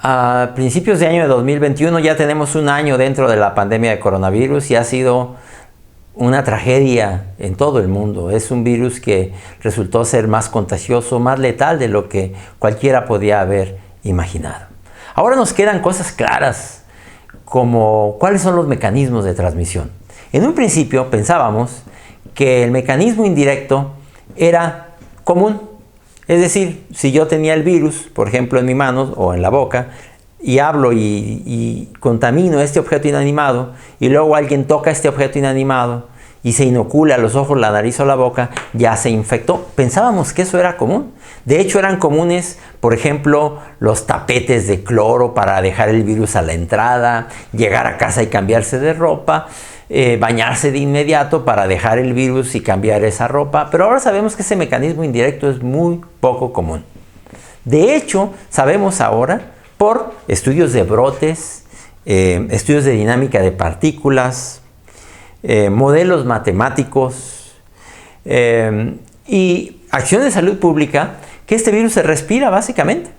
A principios de año de 2021 ya tenemos un año dentro de la pandemia de coronavirus y ha sido una tragedia en todo el mundo. Es un virus que resultó ser más contagioso, más letal de lo que cualquiera podía haber imaginado. Ahora nos quedan cosas claras, como cuáles son los mecanismos de transmisión. En un principio pensábamos que el mecanismo indirecto era común. Es decir, si yo tenía el virus, por ejemplo, en mi mano o en la boca, y hablo y contamino este objeto inanimado, y luego alguien toca este objeto inanimado y se inocula los ojos, la nariz o la boca, ya se infectó. Pensábamos que eso era común. De hecho, eran comunes, por ejemplo, los tapetes de cloro para dejar el virus a la entrada, llegar a casa y cambiarse de ropa, bañarse de inmediato para dejar el virus y cambiar esa ropa. Pero ahora sabemos que ese mecanismo indirecto es muy poco común. De hecho, sabemos ahora por estudios de brotes, estudios de dinámica de partículas, modelos matemáticos y acciones de salud pública, que este virus se respira básicamente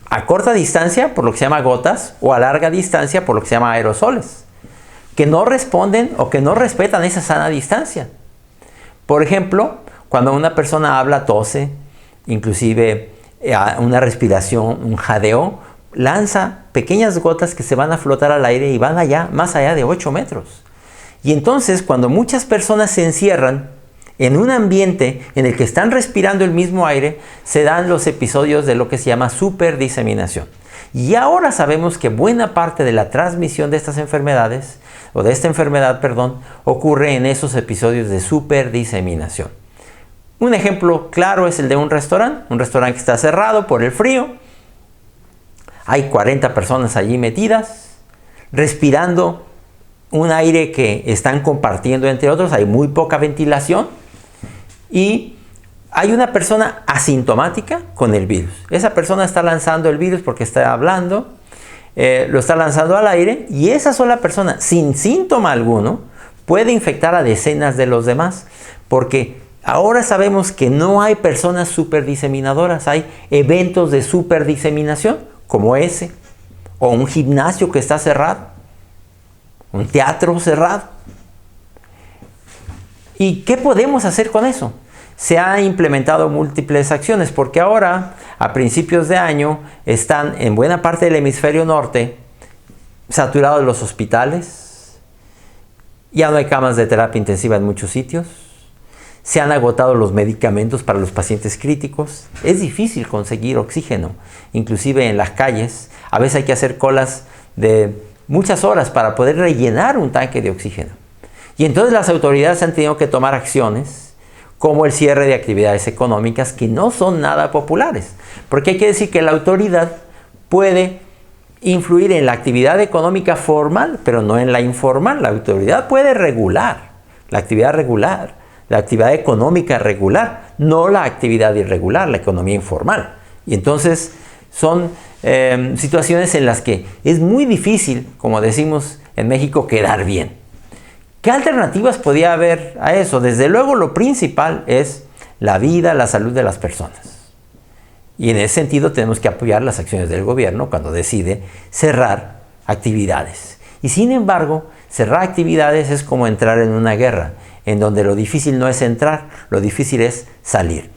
a corta distancia por lo que se llama gotas o a larga distancia por lo que se llama aerosoles, que no responden o que no respetan esa sana distancia. Por ejemplo, cuando una persona habla, tose, inclusive una respiración, un jadeo, lanza pequeñas gotas que se van a flotar al aire y van allá, más allá de 8 metros. Y entonces, cuando muchas personas se encierran en un ambiente en el que están respirando el mismo aire, se dan los episodios de lo que se llama superdiseminación. Y ahora sabemos que buena parte de la transmisión de estas enfermedades, o de esta enfermedad, ocurre en esos episodios de superdiseminación. Un ejemplo claro es el de un restaurante que está cerrado por el frío. Hay 40 personas allí metidas, respirando un aire que están compartiendo entre otros, hay muy poca ventilación y hay una persona asintomática con el virus. Esa persona está lanzando el virus porque está hablando, lo está lanzando al aire y esa sola persona, sin síntoma alguno, puede infectar a decenas de los demás, porque ahora sabemos que no hay personas superdiseminadoras, hay eventos de superdiseminación, como ese, o un gimnasio que está cerrado, un teatro cerrado. ¿Y qué podemos hacer con eso? Se han implementado múltiples acciones, porque ahora, a principios de año, están en buena parte del hemisferio norte saturados los hospitales, ya no hay camas de terapia intensiva en muchos sitios, se han agotado los medicamentos para los pacientes críticos, es difícil conseguir oxígeno, inclusive en las calles, a veces hay que hacer colas de muchas horas para poder rellenar un tanque de oxígeno. Y entonces las autoridades han tenido que tomar acciones como el cierre de actividades económicas que no son nada populares. Porque hay que decir que la autoridad puede influir en la actividad económica formal, pero no en la informal. La autoridad puede regular la actividad regular, la actividad económica regular, no la actividad irregular, la economía informal. Y entonces son situaciones en las que es muy difícil, como decimos en México, quedar bien. ¿Qué alternativas podía haber a eso? Desde luego lo principal es la vida, la salud de las personas. Y en ese sentido tenemos que apoyar las acciones del gobierno cuando decide cerrar actividades. Y sin embargo, cerrar actividades es como entrar en una guerra, en donde lo difícil no es entrar, lo difícil es salir.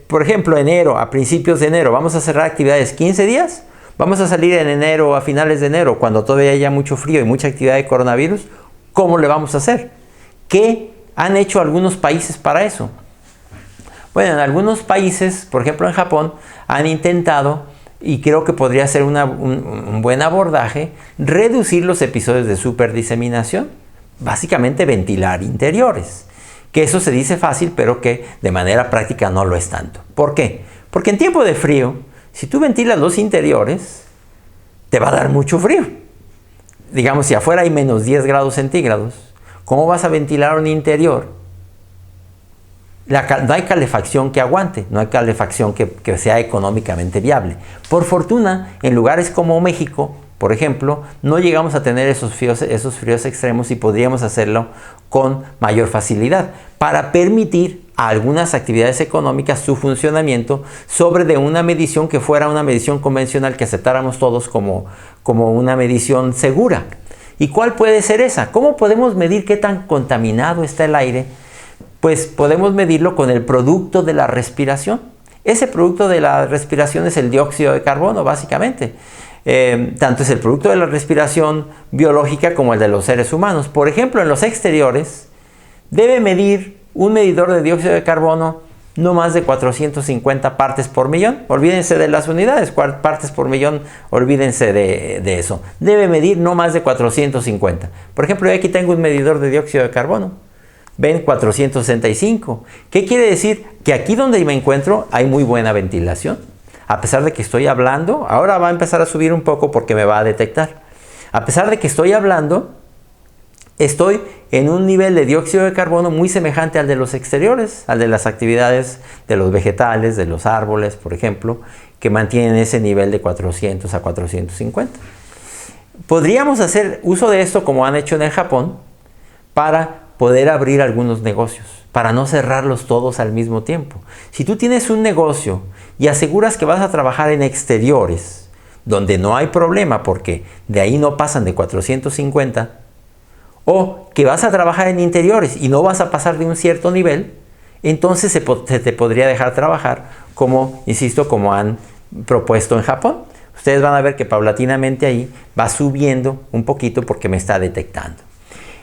Por ejemplo, enero, a principios de enero, ¿vamos a cerrar actividades 15 días? ¿Vamos a salir en enero, a finales de enero, cuando todavía haya mucho frío y mucha actividad de coronavirus? ¿Cómo le vamos a hacer? ¿Qué han hecho algunos países para eso? Bueno, en algunos países, por ejemplo en Japón, han intentado, y creo que podría ser un buen abordaje, reducir los episodios de superdiseminación. Básicamente ventilar interiores. Que eso se dice fácil, pero que de manera práctica no lo es tanto. ¿Por qué? Porque en tiempo de frío, si tú ventilas los interiores, te va a dar mucho frío. Digamos, si afuera hay menos 10 grados centígrados, ¿cómo vas a ventilar un interior? No hay calefacción que aguante, no hay calefacción que sea económicamente viable. Por fortuna, en lugares como México, por ejemplo, no llegamos a tener esos fríos extremos y podríamos hacerlo con mayor facilidad para permitir a algunas actividades económicas su funcionamiento sobre de una medición que fuera una medición convencional que aceptáramos todos como una medición segura. ¿Y cuál puede ser esa? ¿Cómo podemos medir qué tan contaminado está el aire? Pues podemos medirlo con el producto de la respiración. Ese producto de la respiración es el dióxido de carbono, básicamente. Tanto es el producto de la respiración biológica como el de los seres humanos. Por ejemplo, en los exteriores debe medir un medidor de dióxido de carbono no más de 450 partes por millón. Olvídense de las unidades, partes por millón, olvídense de eso. Debe medir no más de 450. Por ejemplo, yo aquí tengo un medidor de dióxido de carbono. Ven, 465. ¿Qué quiere decir? Que aquí donde me encuentro hay muy buena ventilación. A pesar de que estoy hablando, ahora va a empezar a subir un poco porque me va a detectar. A pesar de que estoy hablando, estoy en un nivel de dióxido de carbono muy semejante al de los exteriores, al de las actividades de los vegetales, de los árboles, por ejemplo, que mantienen ese nivel de 400 a 450. Podríamos hacer uso de esto como han hecho en el Japón para poder abrir algunos negocios, para no cerrarlos todos al mismo tiempo. Si tú tienes un negocio y aseguras que vas a trabajar en exteriores, donde no hay problema porque de ahí no pasan de 450, o que vas a trabajar en interiores y no vas a pasar de un cierto nivel, entonces se te podría dejar trabajar como, insisto, como han propuesto en Japón. Ustedes van a ver que paulatinamente ahí va subiendo un poquito porque me está detectando.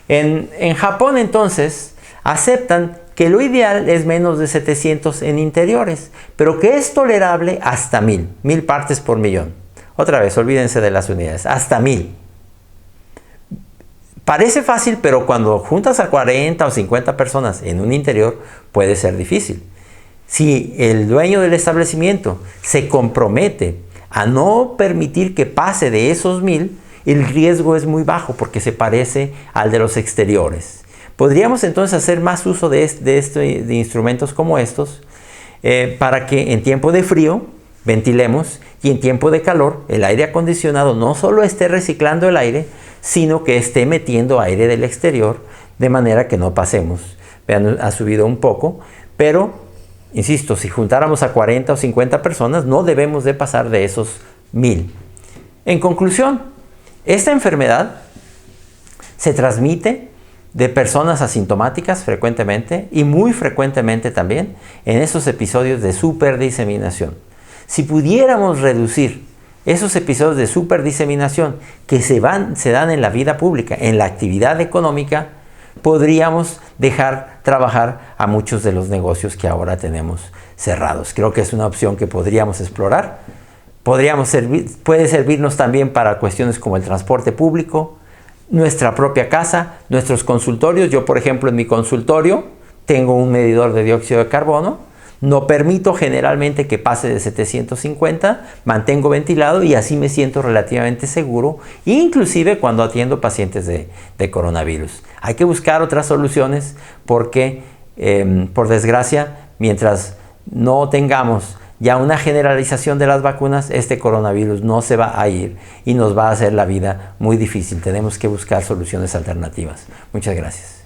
En Japón entonces aceptan que lo ideal es menos de 700 en interiores, pero que es tolerable hasta 1000 partes por millón. Otra vez, olvídense de las unidades, hasta 1000. Parece fácil, pero cuando juntas a 40 o 50 personas en un interior puede ser difícil. Si el dueño del establecimiento se compromete a no permitir que pase de esos 1000, el riesgo es muy bajo porque se parece al de los exteriores. Podríamos entonces hacer más uso de instrumentos como estos para que en tiempo de frío ventilemos y en tiempo de calor el aire acondicionado no solo esté reciclando el aire, sino que esté metiendo aire del exterior de manera que no pasemos. Vean, ha subido un poco, pero insisto, si juntáramos a 40 o 50 personas no debemos de pasar de esos 1000. En conclusión, esta enfermedad se transmite de personas asintomáticas frecuentemente y muy frecuentemente también en esos episodios de superdiseminación. Si pudiéramos reducir esos episodios de superdiseminación que se dan en la vida pública, en la actividad económica, podríamos dejar trabajar a muchos de los negocios que ahora tenemos cerrados. Creo que es una opción que podríamos explorar. Puede servirnos también para cuestiones como el transporte público, nuestra propia casa, nuestros consultorios. Yo, por ejemplo, en mi consultorio tengo un medidor de dióxido de carbono. No permito generalmente que pase de 750, mantengo ventilado y así me siento relativamente seguro, inclusive cuando atiendo pacientes de coronavirus. Hay que buscar otras soluciones porque, por desgracia, mientras no tengamos ya una generalización de las vacunas, este coronavirus no se va a ir y nos va a hacer la vida muy difícil. Tenemos que buscar soluciones alternativas. Muchas gracias.